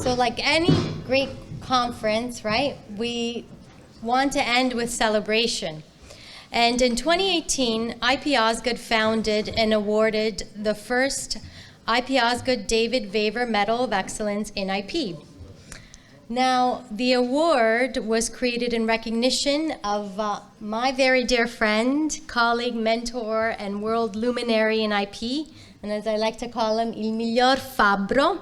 So like any great conference, right, we want to end with celebration. And in 2018, IP Osgood founded and awarded the first IP Osgood David Vaver Medal of Excellence in IP. Now, the award was created in recognition of my very dear friend, colleague, mentor, and world luminary in IP, and as I like to call him, il miglior fabbro.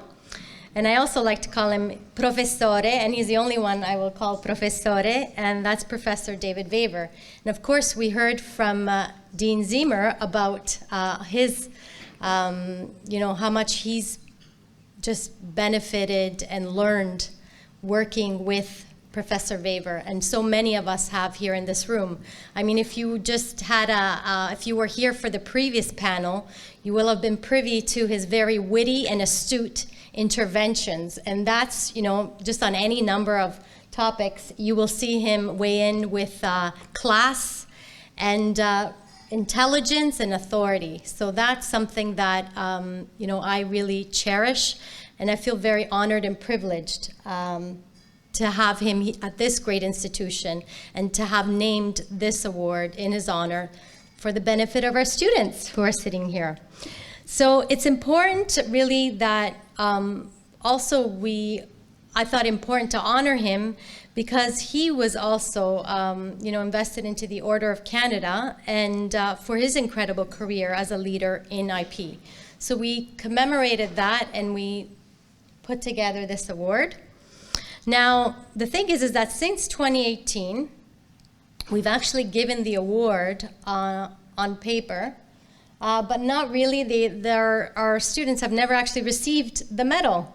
And I also like to call him professore, and he's the only one I will call professore, and that's Professor David Vaver. And of course, we heard from Dean Ziemer about his, how much he's just benefited and learned working with Professor Vaver, and so many of us have here in this room. I mean, if you just had if you were here for the previous panel, you will have been privy to his very witty and astute interventions, and that's, just on any number of topics, you will see him weigh in with class and intelligence and authority. So that's something that, I really cherish. And I feel very honored and privileged to have him at this great institution and to have named this award in his honor for the benefit of our students who are sitting here. So it's important really that I thought important to honor him because he was also, invested into the Order of Canada and for his incredible career as a leader in IP. So we commemorated that and we put together this award. Now, the thing is that since 2018, we've actually given the award on paper, but not really. Our students have never actually received the medal.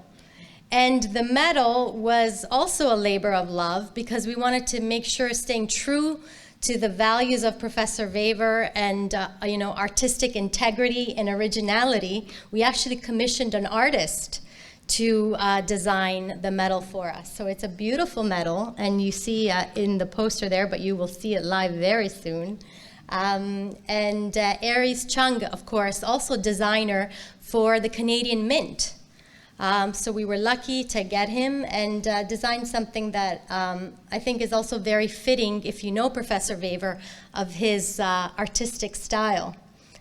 And the medal was also a labor of love because we wanted to make sure, staying true to the values of Professor Vaver and artistic integrity and originality, we actually commissioned an artist to design the medal for us. So it's a beautiful medal, and you see in the poster there, but you will see it live very soon. And Aries Chung, of course, also designer for the Canadian Mint. So we were lucky to get him and design something that I think is also very fitting, if you know Professor Vaver, of his artistic style.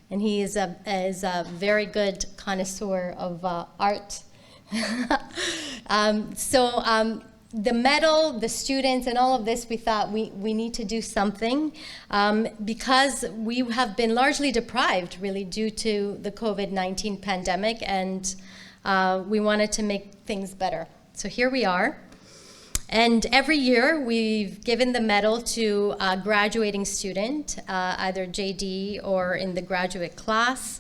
And he is a very good connoisseur of art. The medal, the students, and all of this, we thought we need to do something because we have been largely deprived, really, due to the COVID-19 pandemic, and we wanted to make things better. So here we are. And every year, we've given the medal to a graduating student, either JD or in the graduate class,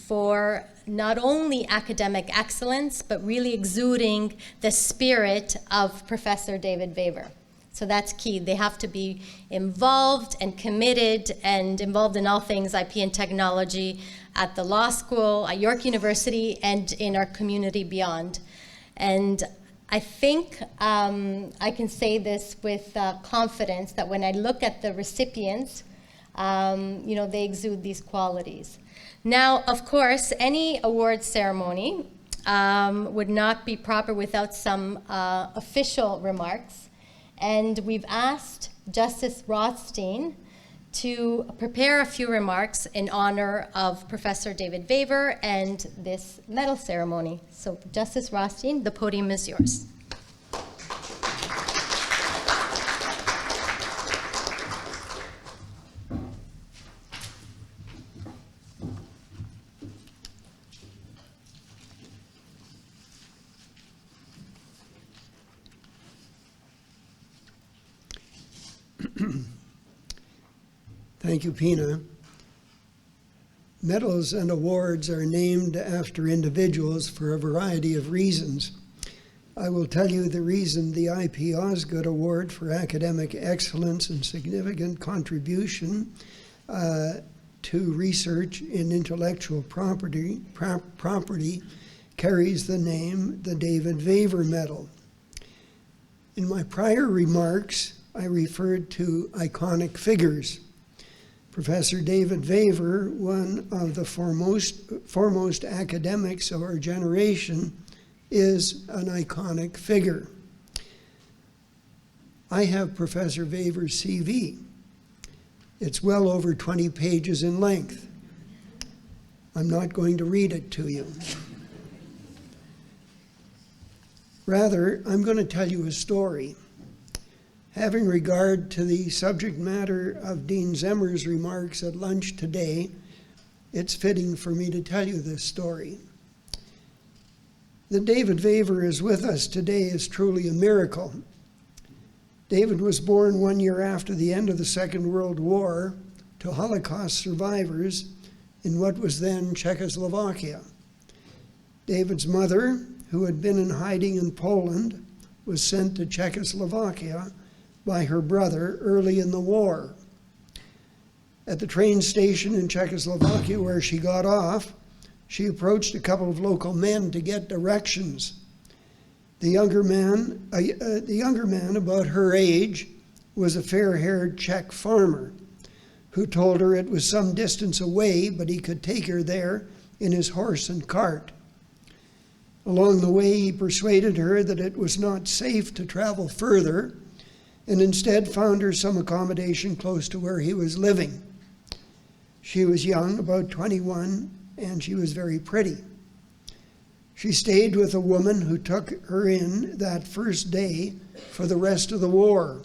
for not only academic excellence, but really exuding the spirit of Professor David Vaver. So that's key. They have to be involved and committed and involved in all things IP and technology at the law school, at York University, and in our community beyond. And I think I can say this with confidence that when I look at the recipients, they exude these qualities. Now, of course, any award ceremony would not be proper without some official remarks. And we've asked Justice Rothstein to prepare a few remarks in honor of Professor David Vaver and this medal ceremony. So, Justice Rothstein, the podium is yours. Thank you, Pina. Medals and awards are named after individuals for a variety of reasons. I will tell you the reason the IP Osgood Award for Academic Excellence and Significant Contribution to Research in Intellectual Property carries the name the David Vaver Medal. In my prior remarks, I referred to iconic figures. Professor David Vaver, one of the foremost academics of our generation, is an iconic figure. I have Professor Vaver's CV. It's well over 20 pages in length. I'm not going to read it to you. Rather, I'm going to tell you a story. Having regard to the subject matter of Dean Zemmer's remarks at lunch today, it's fitting for me to tell you this story. That David Vaver is with us today is truly a miracle. David was born 1 year after the end of the Second World War to Holocaust survivors in what was then Czechoslovakia. David's mother, who had been in hiding in Poland, was sent to Czechoslovakia by her brother early in the war. At the train station in Czechoslovakia where she got off, she approached a couple of local men to get directions. The younger man, about her age, was a fair-haired Czech farmer who told her it was some distance away, but he could take her there in his horse and cart. Along the way, he persuaded her that it was not safe to travel further, and instead found her some accommodation close to where he was living. She was young, about 21, and she was very pretty. She stayed with a woman who took her in that first day for the rest of the war.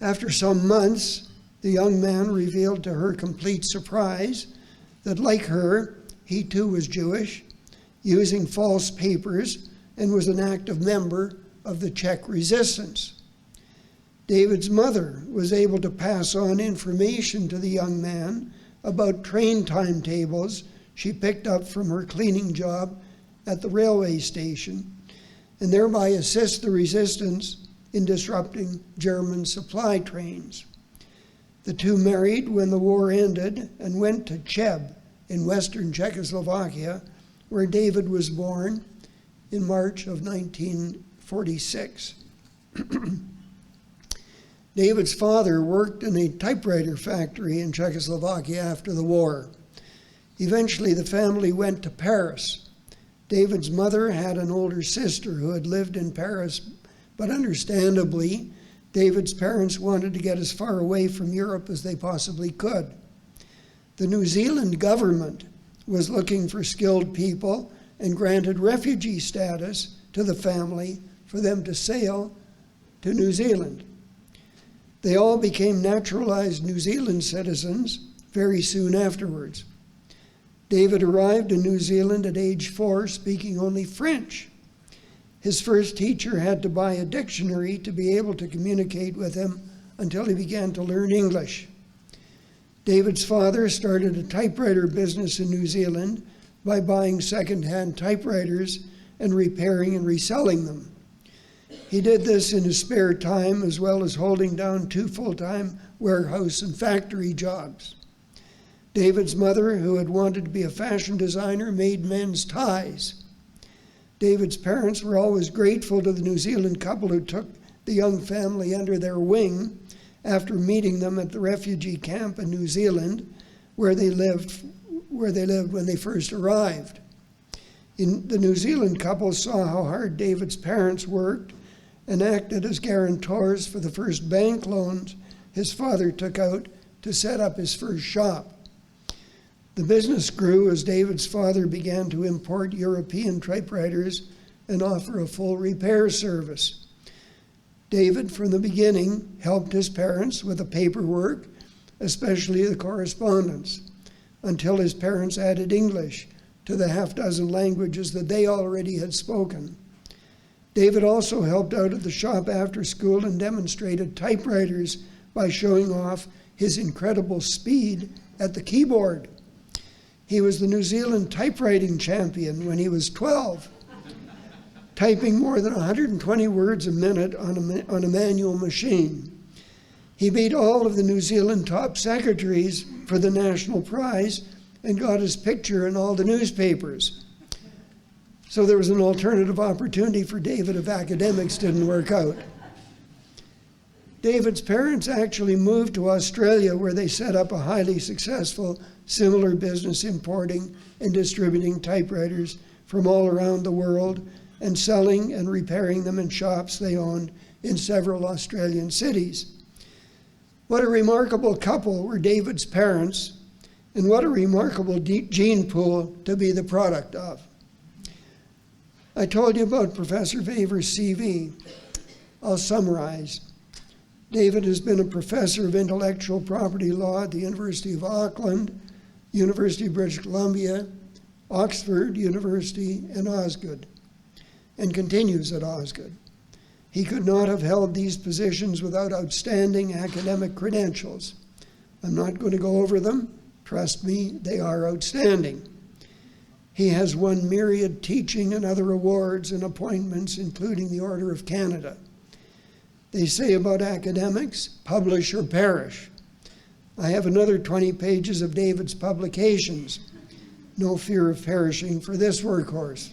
After some months, the young man revealed to her complete surprise that, like her, he too was Jewish, using false papers, and was an active member of the Czech resistance. David's mother was able to pass on information to the young man about train timetables she picked up from her cleaning job at the railway station, and thereby assist the resistance in disrupting German supply trains. The two married when the war ended and went to Cheb in western Czechoslovakia, where David was born in March of 1946. David's father worked in a typewriter factory in Czechoslovakia after the war. Eventually, the family went to Paris. David's mother had an older sister who had lived in Paris, but understandably, David's parents wanted to get as far away from Europe as they possibly could. The New Zealand government was looking for skilled people and granted refugee status to the family for them to sail to New Zealand. They all became naturalized New Zealand citizens very soon afterwards. David arrived in New Zealand at age 4, speaking only French. His first teacher had to buy a dictionary to be able to communicate with him until he began to learn English. David's father started a typewriter business in New Zealand by buying second-hand typewriters and repairing and reselling them. He did this in his spare time, as well as holding down 2 full-time warehouse and factory jobs. David's mother, who had wanted to be a fashion designer, made men's ties. David's parents were always grateful to the New Zealand couple who took the young family under their wing after meeting them at the refugee camp in New Zealand, where they lived when they first arrived. The New Zealand couple saw how hard David's parents worked and acted as guarantors for the first bank loans his father took out to set up his first shop. The business grew as David's father began to import European typewriters and offer a full repair service. David, from the beginning, helped his parents with the paperwork, especially the correspondence, until his parents added English to the half-dozen languages that they already had spoken. David also helped out at the shop after school and demonstrated typewriters by showing off his incredible speed at the keyboard. He was the New Zealand typewriting champion when he was 12, typing more than 120 words a minute on a manual machine. He beat all of the New Zealand top secretaries for the national prize and got his picture in all the newspapers. So there was an alternative opportunity for David if academics didn't work out. David's parents actually moved to Australia, where they set up a highly successful similar business importing and distributing typewriters from all around the world and selling and repairing them in shops they owned in several Australian cities. What a remarkable couple were David's parents, and what a remarkable gene pool to be the product of. I told you about Professor Vaver's CV. I'll summarize. David has been a professor of intellectual property law at the University of Auckland, University of British Columbia, Oxford University, and Osgoode, and continues at Osgoode. He could not have held these positions without outstanding academic credentials. I'm not going to go over them. Trust me, they are outstanding. He has won myriad teaching and other awards and appointments, including the Order of Canada. They say about academics, publish or perish. I have another 20 pages of David's publications. No fear of perishing for this workhorse.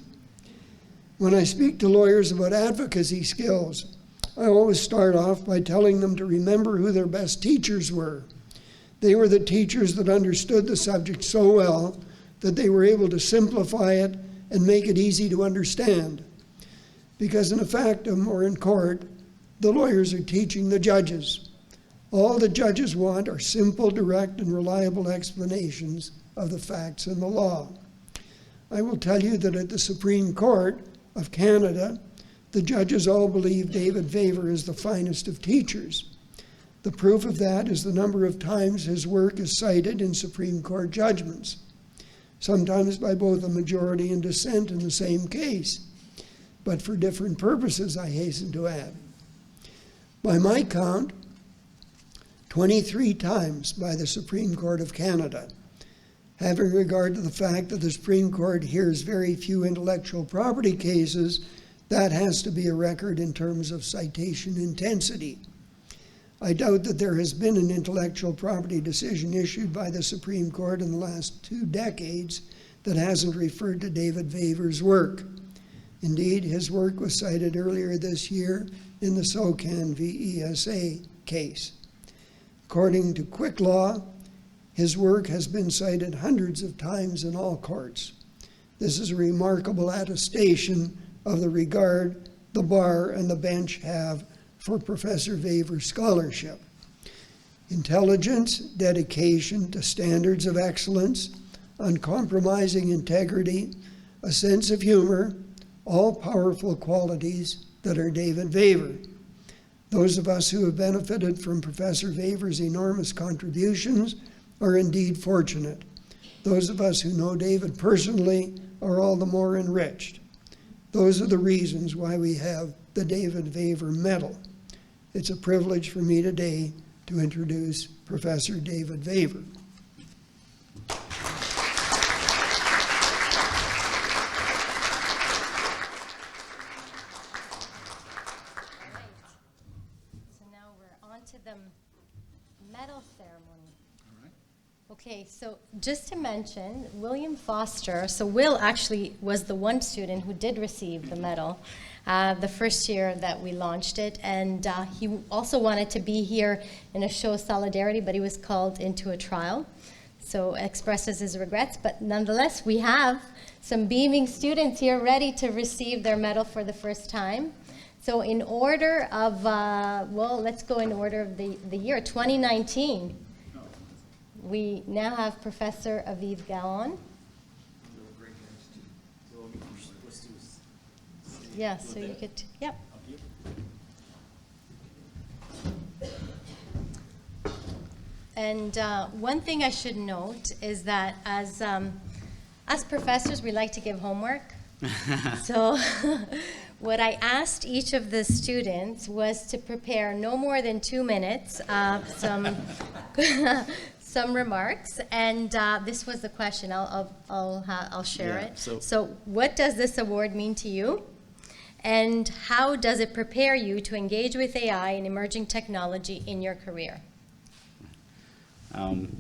When I speak to lawyers about advocacy skills, I always start off by telling them to remember who their best teachers were. They were the teachers that understood the subject so well that they were able to simplify it and make it easy to understand. Because in a factum or in court, the lawyers are teaching the judges. All the judges want are simple, direct, and reliable explanations of the facts and the law. I will tell you that at the Supreme Court of Canada, the judges all believe David Vaver is the finest of teachers. The proof of that is the number of times his work is cited in Supreme Court judgments, sometimes by both a majority and dissent in the same case, but for different purposes, I hasten to add. By my count, 23 times by the Supreme Court of Canada. Having regard to the fact that the Supreme Court hears very few intellectual property cases, that has to be a record in terms of citation intensity. I doubt that there has been an intellectual property decision issued by the Supreme Court in the last 2 decades that hasn't referred to David Vaver's work. Indeed, his work was cited earlier this year in the SOCAN v. ESA case. According to Quick Law, his work has been cited hundreds of times in all courts. This is a remarkable attestation of the regard the bar and the bench have for Professor Vaver's scholarship. Intelligence, dedication to standards of excellence, uncompromising integrity, a sense of humor, all powerful qualities that are David Vaver. Those of us who have benefited from Professor Vaver's enormous contributions are indeed fortunate. Those of us who know David personally are all the more enriched. Those are the reasons why we have the David Vaver Medal. It's a privilege for me today to introduce Professor David Vaver. The medal ceremony. Okay, so just to mention, William Foster, so Will actually was the one student who did receive the medal the first year that we launched it, and he also wanted to be here in a show of solidarity, but he was called into a trial, so expresses his regrets, but nonetheless, we have some beaming students here ready to receive their medal for the first time. So in order of, well, let's go in order of the year, 2019. We now have Professor Aviv Gallon. Yeah, so you could, yep. And one thing I should note is that as professors, we like to give homework. So what I asked each of the students was to prepare no more than 2 minutes, some remarks, and this was the question. I'll share it. So what does this award mean to you? And how does it prepare you to engage with AI and emerging technology in your career?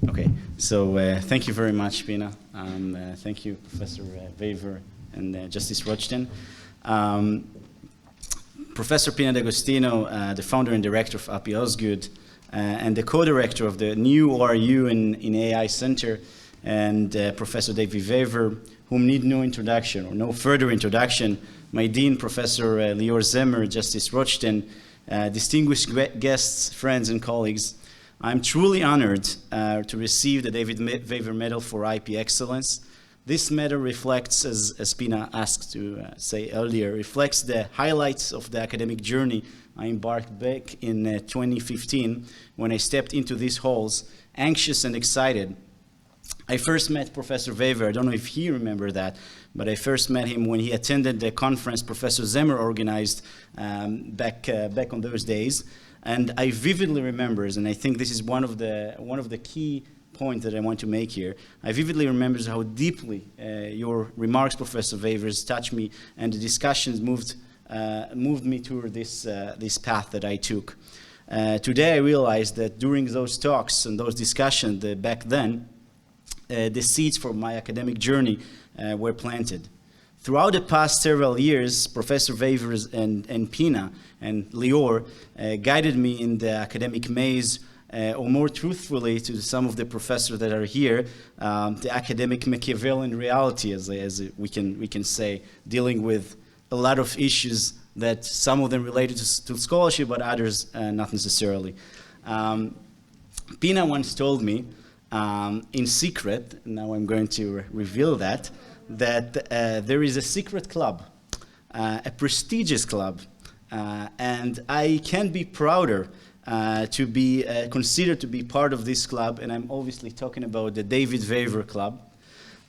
Okay, so thank you very much, Pina. Thank you, Professor Vaver and Justice Rochton. Professor Pina D'Agostino, the founder and director of AP Osgoode, and the co-director of the new ORU in AI Center, and Professor David Vaver, whom need no introduction or no further introduction, my Dean, Professor Lior Zemmer, Justice Rothstein, distinguished guests, friends, and colleagues. I'm truly honored to receive the David Vaver Medal for IP Excellence. This medal reflects, as Pina asked to say earlier, reflects the highlights of the academic journey I embarked back in 2015 when I stepped into these halls, anxious and excited. I first met Professor Vaver, I don't know if he remembered that, but I first met him when he attended the conference Professor Zemmer organized back on those days. And I vividly remember, and I think this is one of the key points that I want to make here. I vividly remember how deeply your remarks, Professor Vaver, touched me, and the discussions moved me toward this path that I took. Today I realized that during those talks and those discussions back then, the seeds for my academic journey were planted. Throughout the past several years, Professor Vaver and Pina and Lior guided me in the academic maze, or more truthfully to some of the professors that are here, the academic Machiavellian reality, as we can say, dealing with a lot of issues that some of them related to scholarship, but others not necessarily. Pina once told me, in secret, now I'm going to reveal that there is a secret club, a prestigious club, and I can't be prouder to be considered to be part of this club, and I'm obviously talking about the David Vaver Club.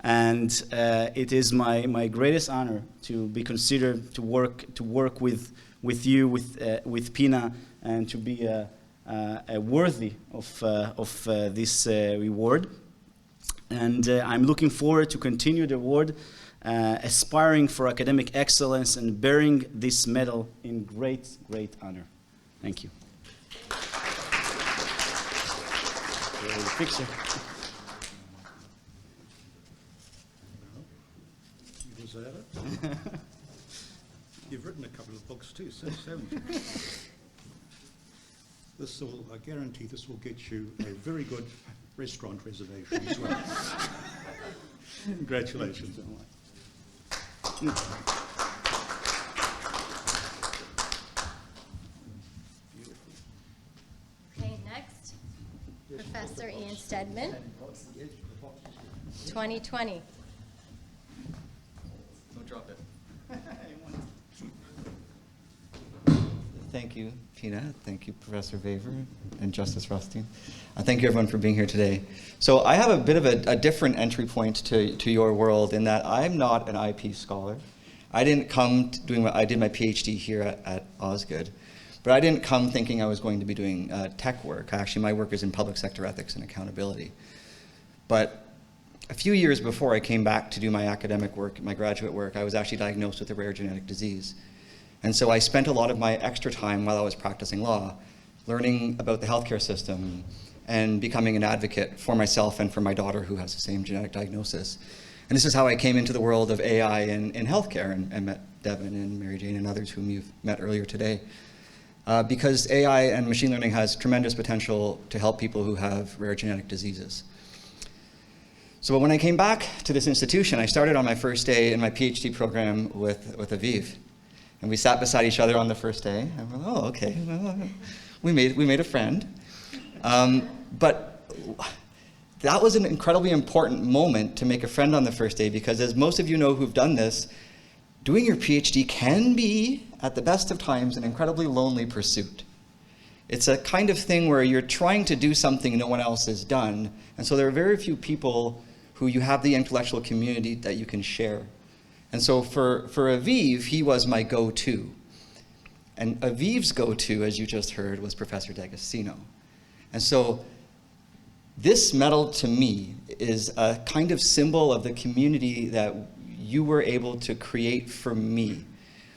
And it is my greatest honor to be considered to work with you, with Pina, and to be worthy of this reward. And I'm looking forward to continue the award, aspiring for academic excellence and bearing this medal in great honor. Thank you. Picture. You deserve it. You've written a couple of books too, so haven't you? This will, I guarantee this will get you a very good restaurant reservation as well. Congratulations. Okay, next, Professor Ian Stedman, 2020. Don't drop it. Thank you, Pina. Thank you, Professor Vaver and Justice Rothstein. Thank you, everyone, for being here today. So I have a bit of a different entry point to your world in that I'm not an IP scholar. I didn't come I did my PhD here at Osgood, but I didn't come thinking I was going to be doing tech work. Actually, my work is in public sector ethics and accountability. But a few years before I came back to do my academic work, my graduate work, I was actually diagnosed with a rare genetic disease. And so I spent a lot of my extra time while I was practicing law learning about the healthcare system and becoming an advocate for myself and for my daughter who has the same genetic diagnosis. And this is how I came into the world of AI in healthcare and met Devin and Mary Jane and others whom you've met earlier today. Because AI and machine learning has tremendous potential to help people who have rare genetic diseases. So when I came back to this institution, I started on my first day in my PhD program with Aviv. And we sat beside each other on the first day. And we're like, oh, okay, well, we made a friend. But that was an incredibly important moment to make a friend on the first day, because as most of you know who've done this, doing your PhD can be, at the best of times, an incredibly lonely pursuit. It's a kind of thing where you're trying to do something no one else has done. And so there are very few people who you have the intellectual community that you can share. And so for Aviv, he was my go-to. And Aviv's go-to, as you just heard, was Professor D'Agostino. And so this medal to me is a kind of symbol of the community that you were able to create for me.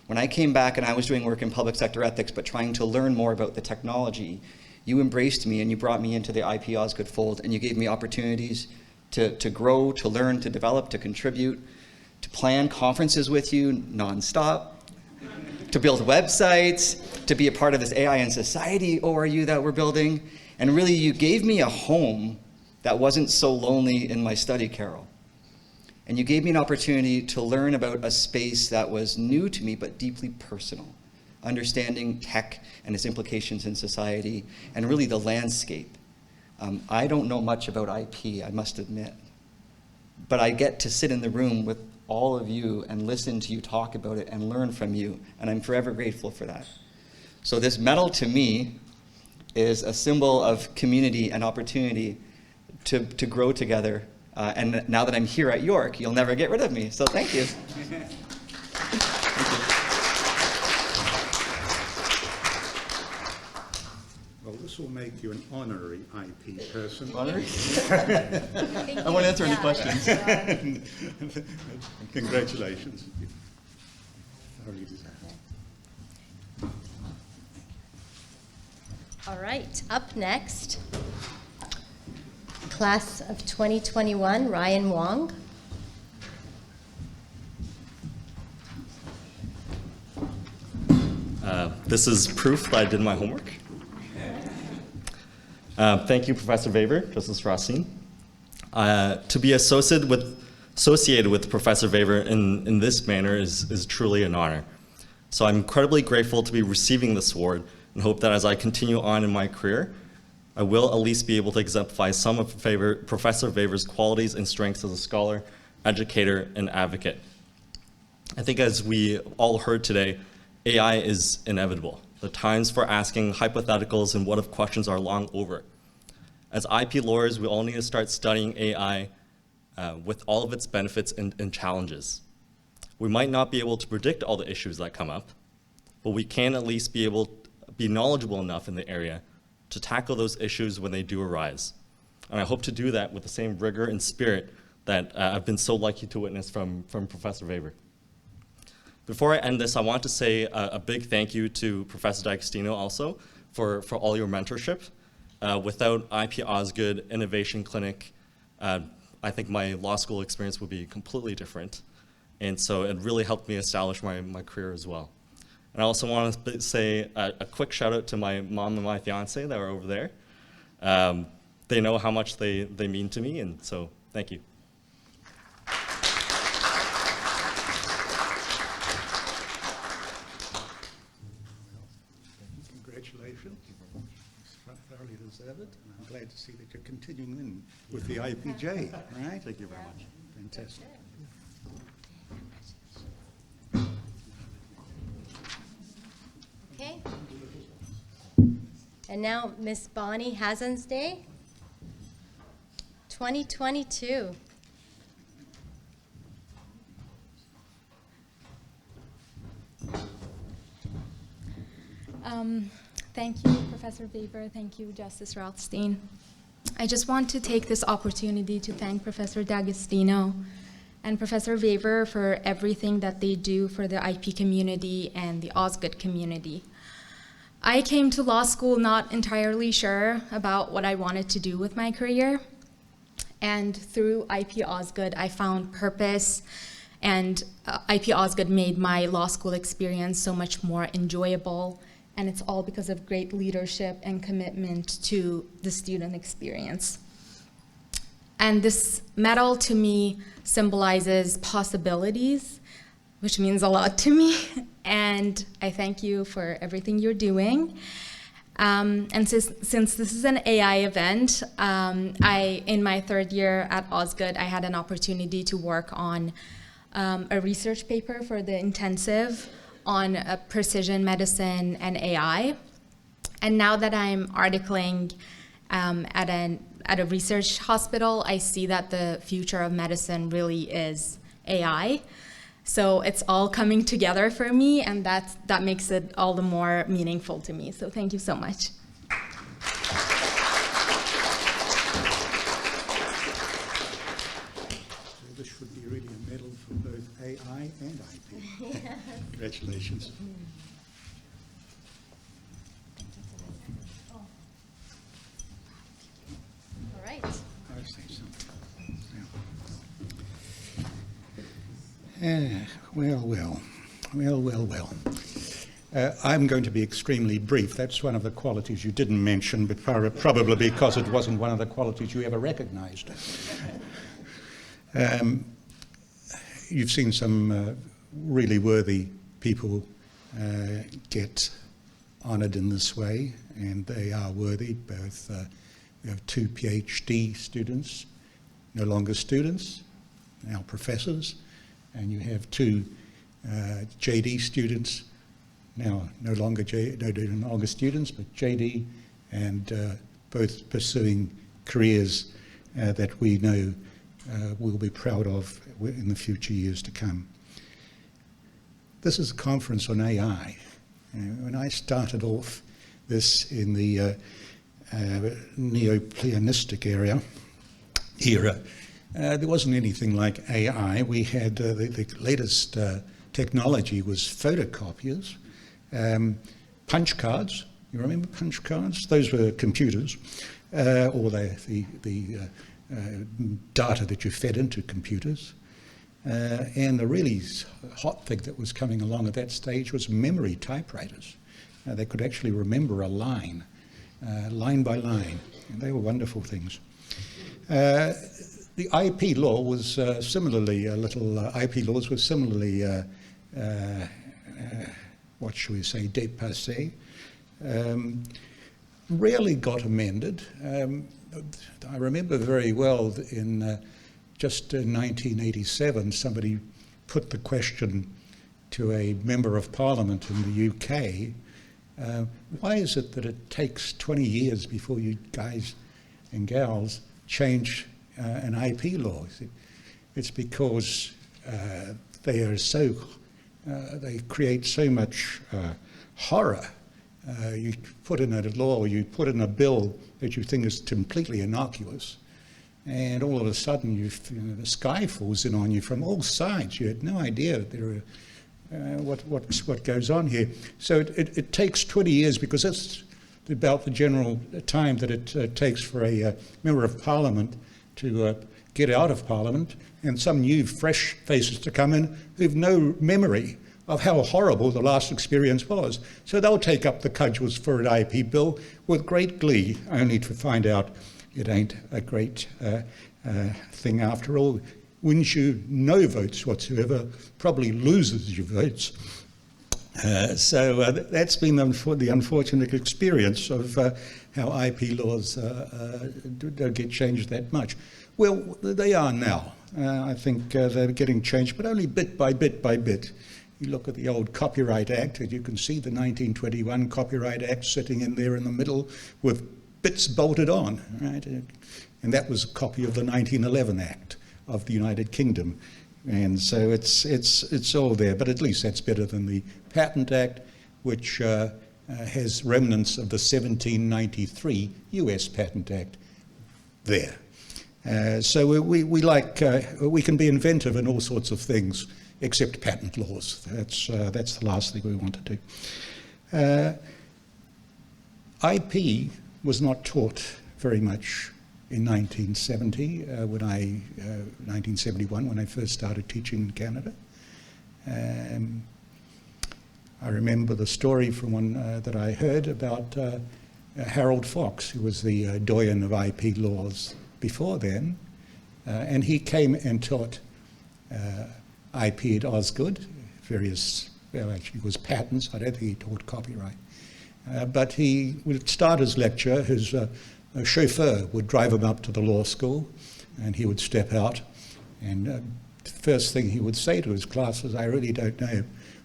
When I came back and I was doing work in public sector ethics, but trying to learn more about the technology, you embraced me and you brought me into the IP Osgood fold, and you gave me opportunities to grow, to learn, to develop, to contribute, to plan conferences with you nonstop, to build websites, to be a part of this AI in Society ORU that we're building. And really, you gave me a home that wasn't so lonely in my study carrel. And you gave me an opportunity to learn about a space that was new to me but deeply personal, understanding tech and its implications in society and really the landscape. I don't know much about IP, I must admit, but I get to sit in the room with all of you and listen to you talk about it and learn from you, and I'm forever grateful for that. So this medal to me is a symbol of community and opportunity to grow together. And now that I'm here at York, you'll never get rid of me, so thank you. Well, this will make you an honorary IP person. Honorary? I won't answer any questions. Congratulations. Thoroughly deserved. All right, up next, class of 2021, Ryan Wong. This is proof that I did my homework. Thank you, Professor Vaver, Justice Rothstein. To be associated with Professor Vaver in this manner is truly an honor. So I'm incredibly grateful to be receiving this award and hope that as I continue on in my career, I will at least be able to exemplify some of Professor Vaver's qualities and strengths as a scholar, educator, and advocate. I think as we all heard today, AI is inevitable. The times for asking hypotheticals and what-if questions are long over. As IP lawyers, we all need to start studying AI with all of its benefits and challenges. We might not be able to predict all the issues that come up, but we can at least be knowledgeable enough in the area to tackle those issues when they do arise. And I hope to do that with the same rigor and spirit that I've been so lucky to witness from Professor Vaver. Before I end this, I want to say a big thank you to Professor D'Agostino also for all your mentorship. Without IP Osgood Innovation Clinic, I think my law school experience would be completely different. And so it really helped me establish my career as well. And I also want to say a quick shout out to my mom and my fiance that are over there. They know how much they mean to me, and so thank you. Congratulations. Thoroughly deserved it. And I'm glad to see that you're continuing in with the IPJ, right? Thank you very much. Fantastic. Okay. And now Miss Bonnie Hazansday, 2022. Thank you, Professor Vaver. Thank you, Justice Rothstein. I just want to take this opportunity to thank Professor D'Agostino and Professor Vaver for everything that they do for the IP community and the Osgood community. I came to law school not entirely sure about what I wanted to do with my career. And through IP Osgood, I found purpose, and IP Osgood made my law school experience so much more enjoyable. And it's all because of great leadership and commitment to the student experience. And this medal to me symbolizes possibilities, which means a lot to me. And I thank you for everything you're doing. And since this is an AI event, in my third year at Osgood, I had an opportunity to work on a research paper for the intensive on precision medicine and AI. And now that I'm articling at a research hospital, I see that the future of medicine really is AI. So it's all coming together for me, and that makes it all the more meaningful to me. So thank you so much. So this should be really a medal for both AI and IP. Congratulations. All right. I see something. Well. I'm going to be extremely brief. That's one of the qualities you didn't mention, but probably because it wasn't one of the qualities you ever recognised. You've seen some really worthy people get honoured in this way, and they are worthy. Both we have 2 PhD students, no longer students, now professors, and you have 2 JD students, now no longer students, but JD, and both pursuing careers that we know we'll be proud of in the future years to come. This is a conference on AI. When I started off this in the neo-Platonistic era, there wasn't anything like AI. We had the latest technology was photocopiers, punch cards. You remember punch cards? Those were computers, or the data that you fed into computers. And the really hot thing that was coming along at that stage was memory typewriters. They could actually remember a line, line by line, and they were wonderful things. The IP law was similarly, IP laws were similarly, what shall we say, dépassé. Rarely got amended. I remember very well just in 1987, somebody put the question to a member of parliament in the UK, why is it that it takes 20 years before you guys and gals change an IP law? It's because they are so, they create so much horror. You put in a law, you put in a bill that you think is completely innocuous, and all of a sudden the sky falls in on you from all sides. You had no idea that there are, what goes on here. So it takes 20 years, because that's about the general time that it takes for a member of parliament to get out of parliament, and some new fresh faces to come in who've no memory of how horrible the last experience was. So they'll take up the cudgels for an IP bill with great glee, only to find out it ain't a great thing after all. Wins you no votes whatsoever, probably loses you votes. So that's been the unfortunate experience of how IP laws don't get changed that much. Well, they are now. I think they're getting changed, but only bit by bit by bit. You look at the old Copyright Act, and you can see the 1921 Copyright Act sitting in there in the middle with bits bolted on, right? And that was a copy of the 1911 Act of the United Kingdom. And so it's all there, but at least that's better than the Patent Act, which has remnants of the 1793 US Patent Act there. So we can be inventive in all sorts of things, except patent laws. That's the last thing we want to do. IP was not taught very much in 1970, 1971, when I first started teaching in Canada. I remember the story from one that I heard about Harold Fox, who was the doyen of IP laws before then, and he came and taught IP at Osgood, well, actually it was patents. I don't think he taught copyright. But he would start his lecture, his chauffeur would drive him up to the law school, and he would step out, and the first thing he would say to his class is, I really don't know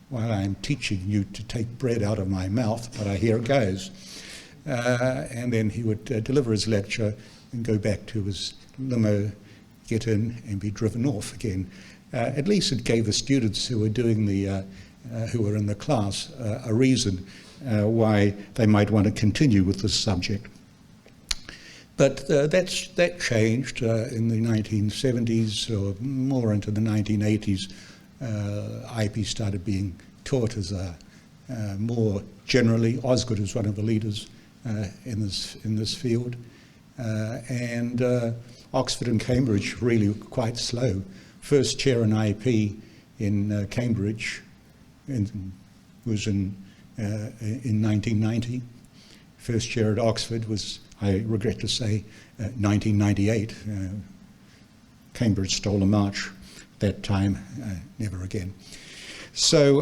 why I'm teaching you to take bread out of my mouth, but here it goes. And then he would deliver his lecture and go back to his limo, get in and be driven off again. At least it gave the students who were doing who were in the class a reason why they might want to continue with this subject. But that changed in the 1970s, or more into the 1980s. IP started being taught as more generally. Osgood is one of the leaders in this field, and Oxford and Cambridge really quite slow. First chair in IP in Cambridge was in in 1990. First year at Oxford was, I regret to say, 1998. Cambridge stole a march that time, never again. So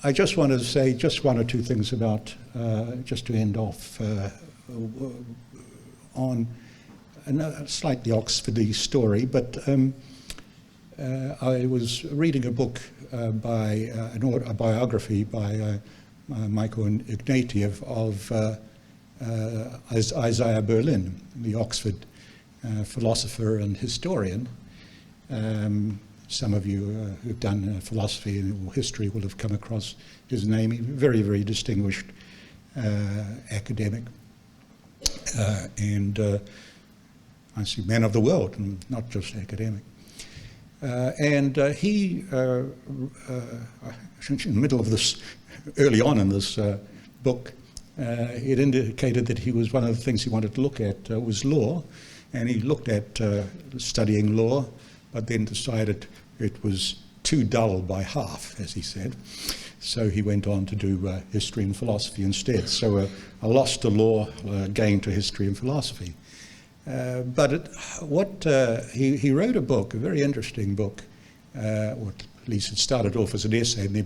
I just wanted to say just one or two things about, just to end off on a slightly Oxfordy story, but I was reading a book by a biography by Michael Ignatieff of Isaiah Berlin, the Oxford philosopher and historian. Some of you who've done philosophy or history will have come across his name. He's a very, very distinguished academic. And I see man of the world, and not just academic. He, in the middle of this, early on in this book, it indicated that he was one of the things he wanted to look at was law, and he looked at studying law, but then decided it was too dull by half, as he said. So he went on to do history and philosophy instead. So a loss to law, gain to history and philosophy. But he wrote a book, a very interesting book, or at least it started off as an essay and then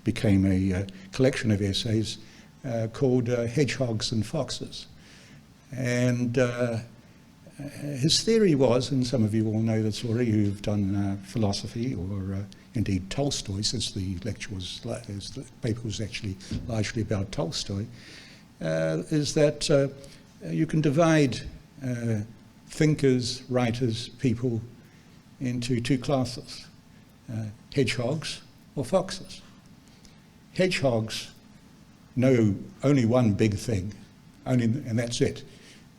became a collection of essays called Hedgehogs and Foxes. And his theory was, and some of you all know this already who've done philosophy or indeed Tolstoy, since the paper was actually largely about Tolstoy, is that you can divide thinkers, writers, people into two classes, hedgehogs or foxes. Hedgehogs know only one big thing, and that's it.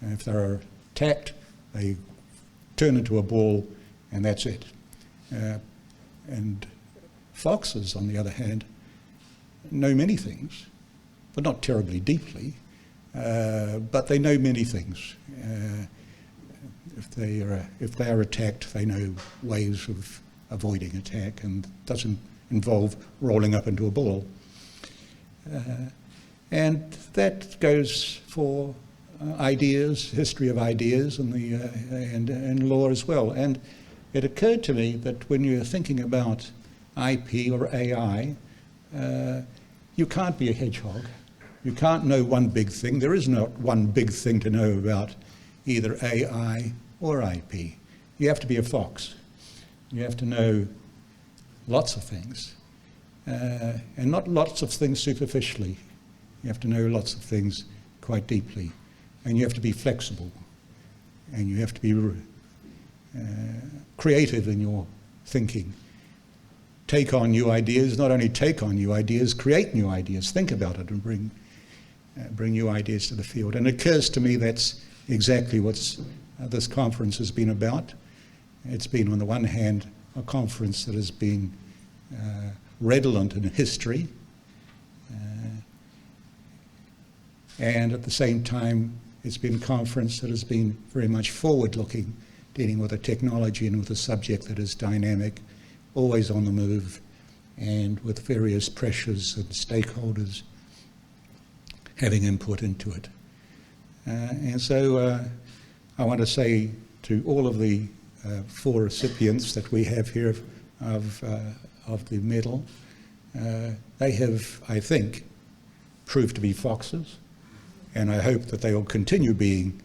If they're attacked, they turn into a ball, and that's it. And foxes, on the other hand, know many things, but not terribly deeply, but they know many things. If they are attacked, they know ways of avoiding attack, and doesn't involve rolling up into a ball. And that goes for ideas, history of ideas, and law as well. And it occurred to me that when you're thinking about IP or AI, you can't be a hedgehog. You can't know one big thing. There is not one big thing to know about either AI or IP. You have to be a fox. You have to know lots of things, and not lots of things superficially. You have to know lots of things quite deeply, and you have to be flexible, and you have to be creative in your thinking. Take on new ideas, not only take on new ideas, create new ideas, think about it and bring new ideas to the field. And it occurs to me that's exactly what this conference has been about. It's been, on the one hand, a conference that has been redolent in history, and at the same time, it's been a conference that has been very much forward-looking, dealing with a technology and with a subject that is dynamic, always on the move, and with various pressures and stakeholders having input into it. And so I want to say to all of the 4 recipients that we have here of the medal, they have, I think, proved to be foxes, and I hope that they will continue being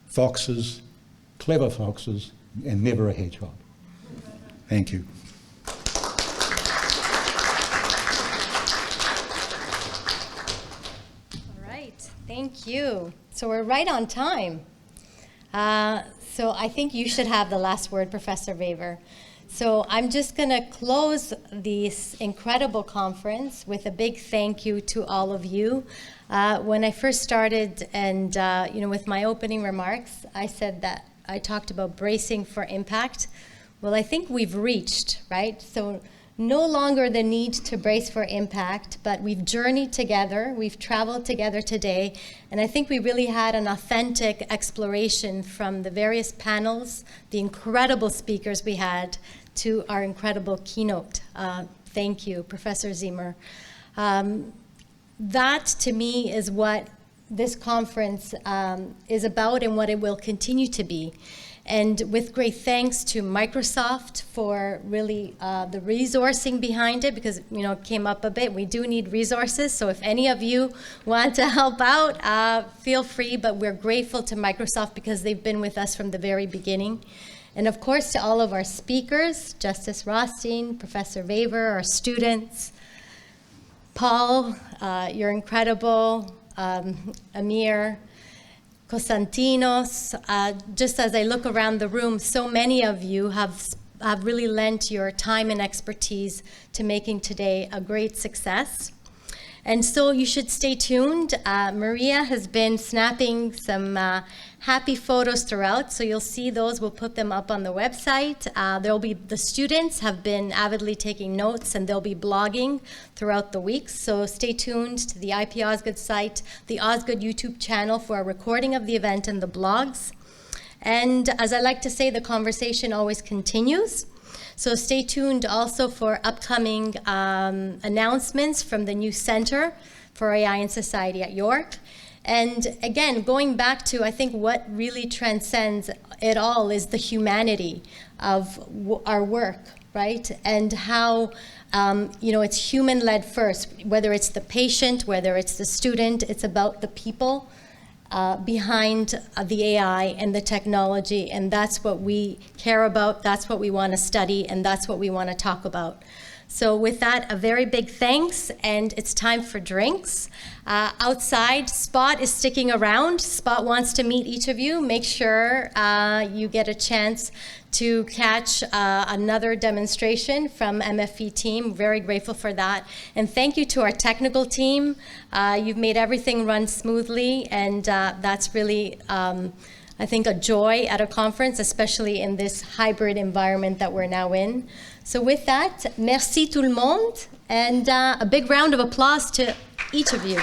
foxes, clever foxes, and never a hedgehog. Thank you. All right, thank you. So we're right on time. So I think you should have the last word, Professor Vaver. So I'm just going to close this incredible conference with a big thank you to all of you. When I first started, and with my opening remarks, I said that I talked about bracing for impact. Well, I think we've reached, right? So no longer the need to brace for impact, but we've journeyed together, we've traveled together today, and I think we really had an authentic exploration from the various panels, the incredible speakers we had, to our incredible keynote. Thank you, Professor Zimmer. That, to me, is what this conference is about and what it will continue to be. And with great thanks to Microsoft for really the resourcing behind it, because it came up a bit. We do need resources, so if any of you want to help out, feel free. But we're grateful to Microsoft because they've been with us from the very beginning. And of course, to all of our speakers, Justice Rothstein, Professor Vaver, our students, Paul, you're incredible, Amir, Konstantinos. Just as I look around the room, so many of you have really lent your time and expertise to making today a great success. And so you should stay tuned. Maria has been snapping some happy photos throughout, so you'll see those. We'll put them up on the website. The students have been avidly taking notes, and they'll be blogging throughout the weeks. So stay tuned to the IP Osgood site, the Osgood YouTube channel for a recording of the event and the blogs. And as I like to say, the conversation always continues. So stay tuned also for upcoming announcements from the new Center for AI and Society at York. And again, going back to, I think what really transcends it all is the humanity of our work, right? And how, it's human-led first, whether it's the patient, whether it's the student, it's about the people behind the AI and the technology, and that's what we care about, that's what we want to study, and that's what we want to talk about. So with that, a very big thanks, and it's time for drinks. Outside, Spot is sticking around. Spot wants to meet each of you. Make sure you get a chance to catch another demonstration from MFE team. Very grateful for that. And thank you to our technical team. You've made everything run smoothly, and that's really, I think, a joy at a conference, especially in this hybrid environment that we're now in. So with that, merci tout le monde, and a big round of applause to each of you.